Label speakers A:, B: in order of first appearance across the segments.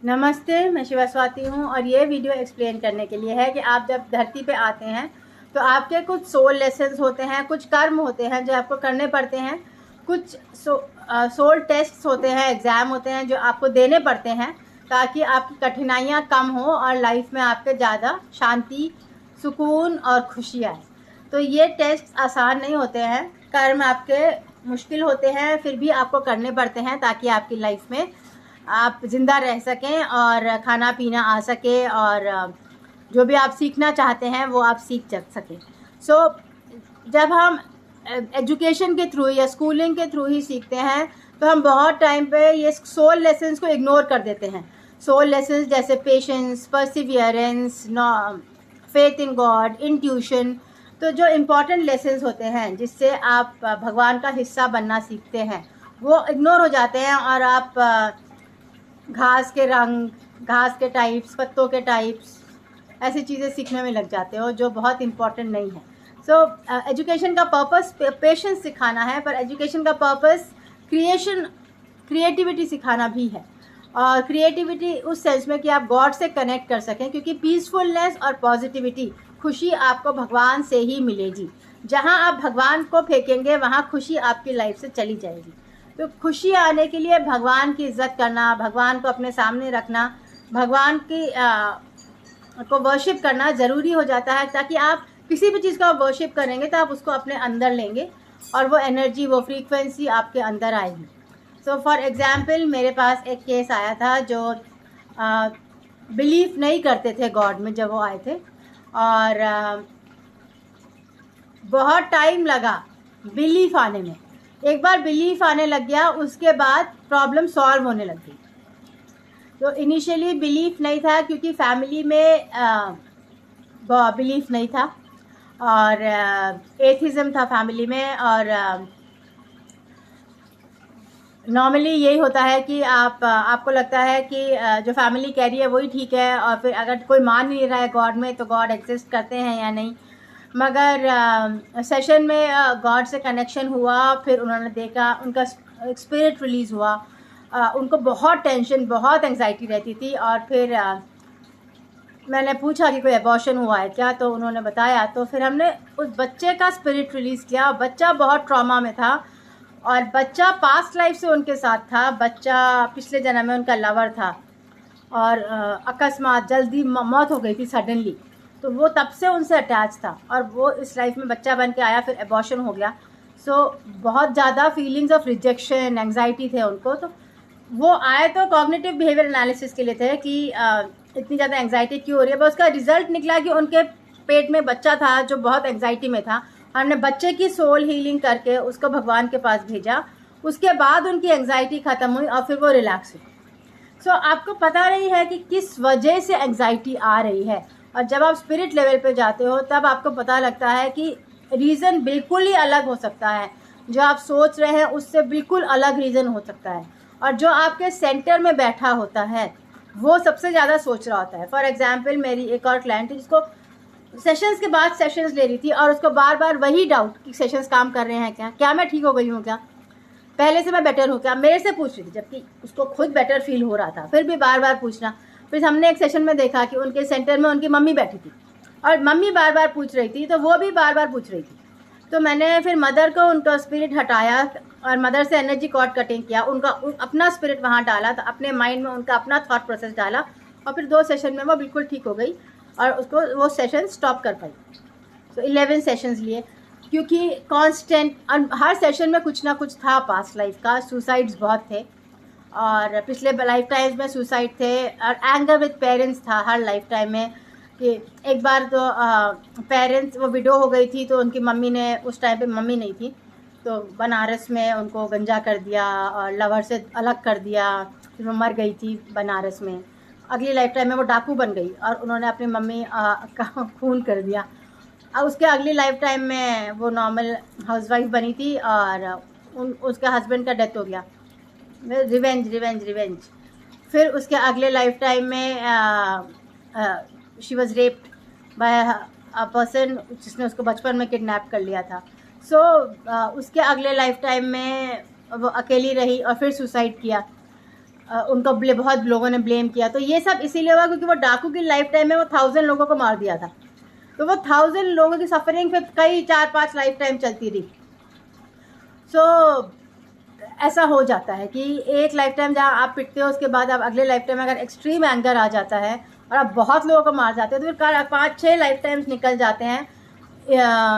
A: नमस्ते, मैं शिवा स्वाति हूँ और ये वीडियो एक्सप्लेन करने के लिए है कि आप जब धरती पे आते हैं तो आपके कुछ सोल लेसन्स होते हैं, कुछ कर्म होते हैं जो आपको करने पड़ते हैं, कुछ सोल टेस्ट्स होते हैं, एग्ज़ाम होते हैं जो आपको देने पड़ते हैं ताकि आपकी कठिनाइयाँ कम हो और लाइफ में आपके ज़्यादा शांति, सुकून और खुशी आए। तो ये टेस्ट आसान नहीं होते हैं, कर्म आपके मुश्किल होते हैं, फिर भी आपको करने पड़ते हैं ताकि आपकी लाइफ में आप ज़िंदा रह सकें और खाना पीना आ सके और जो भी आप सीखना चाहते हैं वो आप सीख सकें। जब हम एजुकेशन के थ्रू या स्कूलिंग के थ्रू ही सीखते हैं तो हम बहुत टाइम पे ये सोल लेसन्स को इग्नोर कर देते हैं। सोल लेसन्स जैसे patience, Perseverance, faith in God, intuition, तो जो इम्पॉर्टेंट लेसन्स होते हैं जिससे आप भगवान का हिस्सा बनना सीखते हैं वो इग्नोर हो जाते हैं और आप घास के रंग, घास के टाइप्स, पत्तों के टाइप्स, ऐसी चीज़ें सीखने में लग जाते हो जो बहुत इम्पॉर्टेंट नहीं है। एजुकेशन का पर्पस पेशेंस सिखाना है, पर एजुकेशन का पर्पस क्रिएटिविटी सिखाना भी है। और क्रिएटिविटी उस सेंस में कि आप गॉड से कनेक्ट कर सकें, क्योंकि पीसफुलनेस और पॉजिटिविटी, खुशी आपको भगवान से ही मिलेगी। जहाँ आप भगवान को फेंकेंगे वहाँ खुशी आपकी लाइफ से चली जाएगी। तो खुशी आने के लिए भगवान की इज़्ज़त करना, भगवान को अपने सामने रखना, भगवान की को वर्शिप करना ज़रूरी हो जाता है, ताकि आप किसी भी चीज़ का वर्शिप करेंगे तो आप उसको अपने अंदर लेंगे और वो एनर्जी, वो फ्रीक्वेंसी आपके अंदर आएगी। फॉर एग्ज़ाम्पल मेरे पास एक केस आया था जो बिलीव नहीं करते थे गॉड में जब वो आए थे, और बहुत टाइम लगा बिलीफ आने में। एक बार बिलीफ आने लग गया, उसके बाद प्रॉब्लम सॉल्व होने लग गई। तो इनिशियली बिलीफ नहीं था क्योंकि फैमिली में बिलीफ नहीं था और एथिज़म था फैमिली में। और नॉर्मली यही होता है कि आपको लगता है कि जो फैमिली कह रही है वही ठीक है, और फिर अगर कोई मान नहीं रहा है गॉड में तो गॉड एग्जिस्ट करते हैं या नहीं। मगर सेशन में गॉड से कनेक्शन हुआ, फिर उन्होंने देखा, उनका स्पिरिट रिलीज़ हुआ। उनको बहुत टेंशन, बहुत एंग्जाइटी रहती थी, और फिर मैंने पूछा कि कोई एबॉर्शन हुआ है क्या, तो उन्होंने बताया। तो फिर हमने उस बच्चे का स्पिरिट रिलीज़ किया। बच्चा बहुत ट्रॉमा में था और बच्चा पास्ट लाइफ से उनके साथ था। बच्चा पिछले जन्म में उनका लवर था और अकस्मात जल्दी मौत हो गई थी सडनली, तो वो तब से उनसे अटैच था और वो इस लाइफ में बच्चा बन के आया, फिर एबॉर्शन हो गया। बहुत ज़्यादा फीलिंग्स ऑफ रिजेक्शन, एंग्जाइटी थे उनको। तो वो आए तो कॉग्निटिव बिहेवियर एनालिसिस के लिए थे कि इतनी ज़्यादा एंग्जाइटी क्यों हो रही है। पर उसका रिजल्ट निकला कि उनके पेट में बच्चा था जो बहुत एंग्जाइटी में था। हमने बच्चे की सोल हीलिंग करके उसको भगवान के पास भेजा, उसके बाद उनकी एंग्जाइटी ख़त्म हुई और फिर वो रिलैक्स हुई। आपको पता नहीं है कि किस वजह से एंग्जाइटी आ रही है, और जब आप स्पिरिट लेवल पे जाते हो तब आपको पता लगता है कि रीज़न बिल्कुल ही अलग हो सकता है। जो आप सोच रहे हैं उससे बिल्कुल अलग रीज़न हो सकता है, और जो आपके सेंटर में बैठा होता है वो सबसे ज़्यादा सोच रहा होता है। फॉर एग्जांपल मेरी एक और क्लाइंट थी जिसको सेशंस के बाद सेशंस ले रही थी और उसको बार बार वही डाउट कि सेशंस काम कर रहे हैं क्या मैं ठीक हो गई हूँ, क्या पहले से मैं बेटर हूँ, क्या मेरे से पूछ रही थी, जबकि उसको खुद बेटर फील हो रहा था, फिर भी बार बार पूछना। फिर हमने एक सेशन में देखा कि उनके सेंटर में उनकी मम्मी बैठी थी और मम्मी बार बार पूछ रही थी, तो वो भी बार बार पूछ रही थी। तो मैंने फिर मदर को उनका स्पिरिट हटाया और मदर से एनर्जी कॉर्ड कटिंग किया, उनका अपना स्पिरिट वहाँ डाला, तो अपने माइंड में उनका अपना थॉट प्रोसेस डाला, और फिर 2 सेशन में वो बिल्कुल ठीक हो गई और उसको वो सेशन स्टॉप कर पाई। 11 सेशंस लिए, क्योंकि कांस्टेंट हर सेशन में कुछ ना कुछ था पास्ट लाइफ का। सुसाइड्स बहुत थे और पिछले लाइफ टाइम्स में सुसाइड थे, और एंगर विद पेरेंट्स था हर लाइफ टाइम में। कि एक बार तो पेरेंट्स, वो विडो हो गई थी तो उनकी मम्मी ने, उस टाइम पे मम्मी नहीं थी, तो बनारस में उनको गंजा कर दिया और लवर से अलग कर दिया, फिर वो मर गई थी बनारस में। अगली लाइफ टाइम में वो डाकू बन गई और उन्होंने अपनी मम्मी का खून कर दिया। उसके अगली लाइफ टाइम में वो नॉर्मल हाउसवाइफ बनी थी और उसके हस्बैंड का डेथ हो गया। रिवेंज। फिर उसके अगले लाइफ टाइम में she was raped by a person जिसने उसको बचपन में किडनैप कर लिया था। उसके अगले लाइफ टाइम में वो अकेली रही और फिर सुसाइड किया। उनको बहुत लोगों ने ब्लेम किया। तो ये सब इसीलिए हुआ क्योंकि वो डाकू की लाइफ टाइम में वो 1000 लोगों को मार दिया था। तो वो 1000 लोगों की सफरिंग फिर कई 4-5 लाइफ टाइम चलती रही। सो ऐसा हो जाता है कि एक लाइफ टाइम जहाँ आप पिटते हो, उसके बाद आप अगले लाइफ टाइम में अगर एक्सट्रीम एंगर आ जाता है और आप बहुत लोगों को मार जाते हो, तो फिर 5-6 लाइफ टाइम्स निकल जाते हैं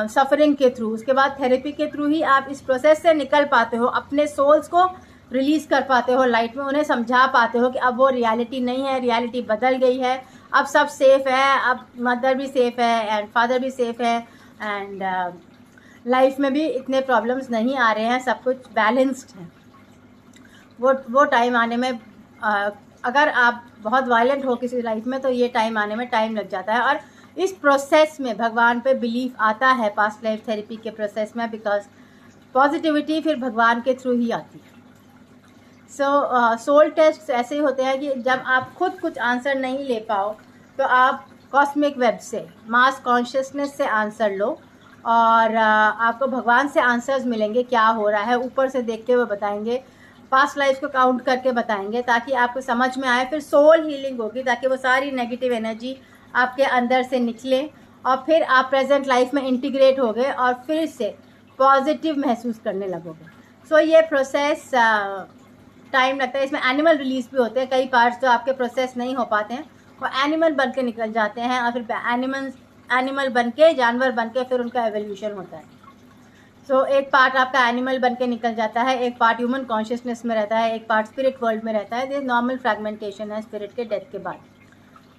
A: सफरिंग के थ्रू। उसके बाद थेरेपी के थ्रू ही आप इस प्रोसेस से निकल पाते हो, अपने सोल्स को रिलीज़ कर पाते हो लाइट में, उन्हें समझा पाते हो कि अब वो रियलिटी नहीं है, रियलिटी बदल गई है, अब सब सेफ़ है, अब मदर भी सेफ़ है एंड फादर भी सेफ़ है एंड लाइफ में भी इतने प्रॉब्लम्स नहीं आ रहे हैं, सब कुछ बैलेंस्ड है। वो टाइम आने में अगर आप बहुत वायलेंट हो किसी लाइफ में, तो ये टाइम आने में टाइम लग जाता है। और इस प्रोसेस में भगवान पे बिलीफ आता है पास्ट लाइफ थेरेपी के प्रोसेस में, बिकॉज पॉजिटिविटी फिर भगवान के थ्रू ही आती है। सोल टेस्ट ऐसे ही होते हैं कि जब आप खुद कुछ आंसर नहीं ले पाओ, तो आप कॉस्मिक वेब से, मास कॉन्शियसनेस से आंसर लो और आपको भगवान से आंसर्स मिलेंगे, क्या हो रहा है ऊपर से देखते हुए बताएंगे, पास्ट लाइफ को काउंट करके बताएंगे, ताकि आपको समझ में आए। फिर सोल हीलिंग होगी ताकि वो सारी नेगेटिव एनर्जी आपके अंदर से निकले और फिर आप प्रेजेंट लाइफ में इंटीग्रेट होगे और फिर से पॉजिटिव महसूस करने लगोगे। ये प्रोसेस टाइम लगता है। इसमें एनिमल रिलीज भी होते हैं, कई पार्ट्स जो आपके प्रोसेस नहीं हो पाते हैं वो एनिमल बन के निकल जाते हैं और फिर एनिमल बन के, जानवर बन के फिर उनका एवोल्यूशन होता है। एक पार्ट आपका एनिमल बन के निकल जाता है, एक पार्ट ह्यूमन कॉन्शियसनेस में रहता है, एक पार्ट स्पिरिट वर्ल्ड में रहता है। ये नॉर्मल फ्रैगमेंटेशन है स्पिरिट के डेथ के बाद।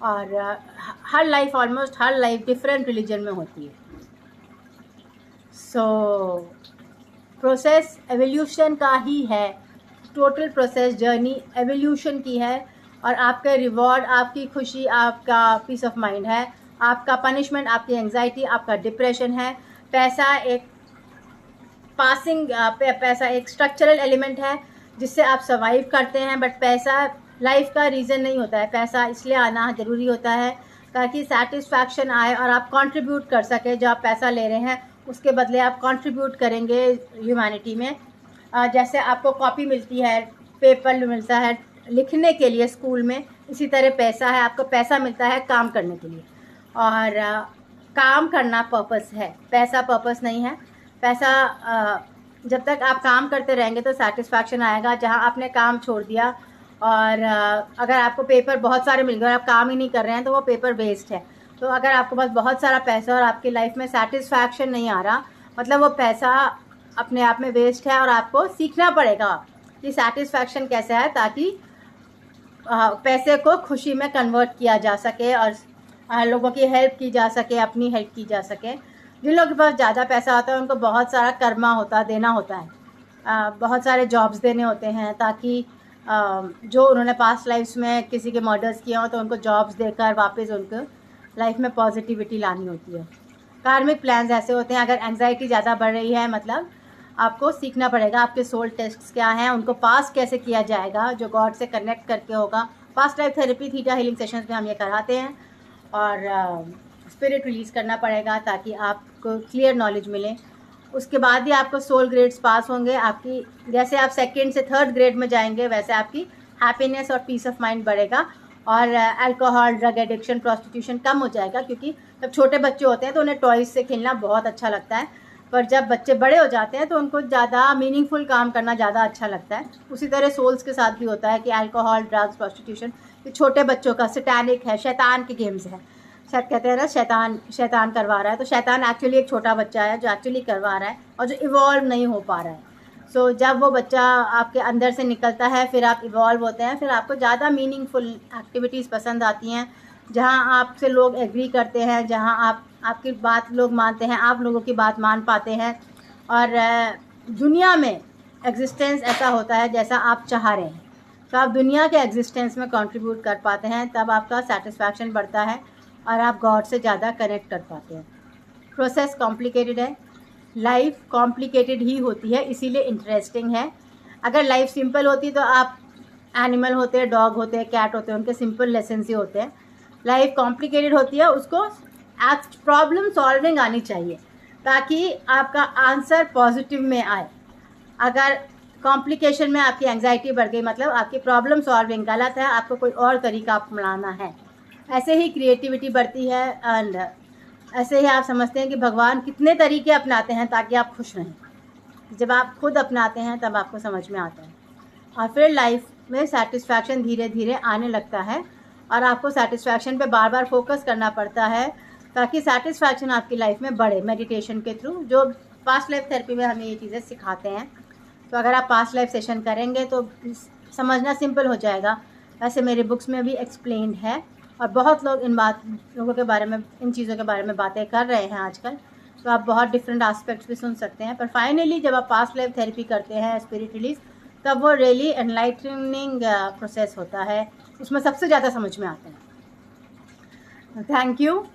A: और हर लाइफ, ऑलमोस्ट हर लाइफ डिफरेंट रिलीजन में होती है। प्रोसेस एवोल्यूशन का ही है, टोटल प्रोसेस जर्नी एवोल्यूशन की है। और आपका रिवॉर्ड, आपकी खुशी, आपका पीस ऑफ माइंड है, आपका पनिशमेंट, आपकी एंजाइटी, आपका डिप्रेशन है। पैसा एक पासिंग, पैसा एक स्ट्रक्चरल एलिमेंट है जिससे आप सर्वाइव करते हैं, बट पैसा लाइफ का रीज़न नहीं होता है। पैसा इसलिए आना ज़रूरी होता है ताकि सेटिस्फैक्शन आए और आप कंट्रीब्यूट कर सके। जो आप पैसा ले रहे हैं उसके बदले आप कंट्रीब्यूट करेंगे ह्यूमैनिटी में। जैसे आपको कॉपी मिलती है, पेपर मिलता है लिखने के लिए स्कूल में, इसी तरह पैसा है, आपको पैसा मिलता है काम करने के लिए। और काम करना पर्पस है, पैसा पर्पस नहीं है। पैसा जब तक आप काम करते रहेंगे तो सेटिस्फैक्शन आएगा। जहां आपने काम छोड़ दिया और अगर आपको पेपर बहुत सारे मिल गए और आप काम ही नहीं कर रहे हैं तो वो पेपर वेस्ट है। तो अगर आपके पास बहुत सारा पैसा और आपकी लाइफ में सेटिस्फैक्शन नहीं आ रहा, मतलब वो पैसा अपने आप में वेस्ट है। और आपको सीखना पड़ेगा कि सेटिस्फैक्शन कैसे है, ताकि पैसे को खुशी में कन्वर्ट किया जा सके और लोगों की हेल्प की जा सके, अपनी हेल्प की जा सके। जिन लोगों के पास ज़्यादा पैसा होता है उनको बहुत सारा कर्मा देना होता है, बहुत सारे जॉब्स देने होते हैं, ताकि जो उन्होंने पास्ट लाइफ्स में किसी के मर्डर्स किए हो तो उनको जॉब्स देकर वापस उनको लाइफ में पॉजिटिविटी लानी होती है। कार्मिक प्लान्स ऐसे होते हैं। अगर एंजाइटी ज़्यादा बढ़ रही है, मतलब आपको सीखना पड़ेगा आपके सोल टेस्ट्स क्या हैं, उनको पास कैसे किया जाएगा, जो गॉड से कनेक्ट करके होगा। Past life therapy, theta healing sessions में हम ये कराते हैं। और स्पिरिट रिलीज़ करना पड़ेगा ताकि आपको क्लियर नॉलेज मिले। उसके बाद ही आपको सोल ग्रेड्स पास होंगे। आपकी जैसे आप 2nd से 3rd ग्रेड में जाएंगे वैसे आपकी हैप्पीनेस और पीस ऑफ माइंड बढ़ेगा और अल्कोहल, ड्रग एडिक्शन, प्रोस्टिट्यूशन कम हो जाएगा। क्योंकि जब छोटे बच्चे होते हैं तो उन्हें टॉयज से खेलना बहुत अच्छा लगता है, पर जब बच्चे बड़े हो जाते हैं तो उनको ज़्यादा मीनिंगफुल काम करना ज़्यादा अच्छा लगता है। उसी तरह सोल्स के साथ भी होता है कि अल्कोहल, ड्रग्स, प्रोस्टिट्यूशन ये छोटे बच्चों का सैतानिक है, शैतान के गेम्स है। शायद कहते हैं ना शैतान करवा रहा है, तो शैतान एक्चुअली एक छोटा बच्चा है जो एक्चुअली करवा रहा है और जो इवॉल्व नहीं हो पा रहा है। जब वो बच्चा आपके अंदर से निकलता है फिर आप इवॉल्व होते हैं, फिर आपको ज़्यादा मीनिंगफुल एक्टिविटीज़ पसंद आती हैं, जहाँ आपसे लोग एग्री करते हैं, जहाँ आपकी बात लोग मानते हैं, आप लोगों की बात मान पाते हैं। और दुनिया में एग्जिस्टेंस ऐसा होता है जैसा आप चाह रहे हैं, तो आप दुनिया के एग्जिस्टेंस में कंट्रीब्यूट कर पाते हैं, तब आपका सेटिस्फैक्शन बढ़ता है और आप गॉड से ज़्यादा कनेक्ट कर पाते हैं। प्रोसेस कॉम्प्लिकेटेड है, लाइफ कॉम्प्लिकेटेड ही होती है, इसीलिए इंटरेस्टिंग है। अगर लाइफ सिंपल होती तो आप एनिमल होते हैं, डॉग होते हैं, कैट होते हैं, उनके सिंपल लेसन्स ही होते हैं। लाइफ कॉम्प्लिकेटेड होती है, उसको प्रॉब्लम सॉल्विंग आनी चाहिए ताकि आपका आंसर पॉजिटिव में आए। अगर कॉम्प्लिकेशन में आपकी एंग्जाइटी बढ़ गई, मतलब आपकी प्रॉब्लम सॉल्विंग गलत है, आपको कोई और तरीका अपनाना है। ऐसे ही क्रिएटिविटी बढ़ती है एंड ऐसे ही आप समझते हैं कि भगवान कितने तरीके अपनाते हैं ताकि आप खुश रहें। जब आप खुद अपनाते हैं तब आपको समझ में आता है और फिर लाइफ में सेटिस्फैक्शन धीरे धीरे आने लगता है और आपको सेटिस्फैक्शन पे बार बार फोकस करना पड़ता है ताकि सेटिस्फैक्शन आपकी लाइफ में बढ़े मेडिटेशन के थ्रू, जो पास्ट लाइफ थेरेपी में हमें ये चीज़ें सिखाते हैं। तो अगर आप पास्ट लाइफ सेशन करेंगे तो समझना सिंपल हो जाएगा। वैसे मेरे बुक्स में भी एक्सप्लेन्ड है और बहुत लोग लोगों के बारे में, इन चीज़ों के बारे में बातें कर रहे हैं आजकल, तो आप बहुत डिफरेंट एस्पेक्ट्स भी सुन सकते हैं। पर फाइनली जब आप पास्ट लाइफ थेरेपी करते हैं स्पिरिचुअली, तब वो रियली एनलाइटनिंग प्रोसेस होता है, उसमें सबसे ज़्यादा समझ में आता है। Thank you.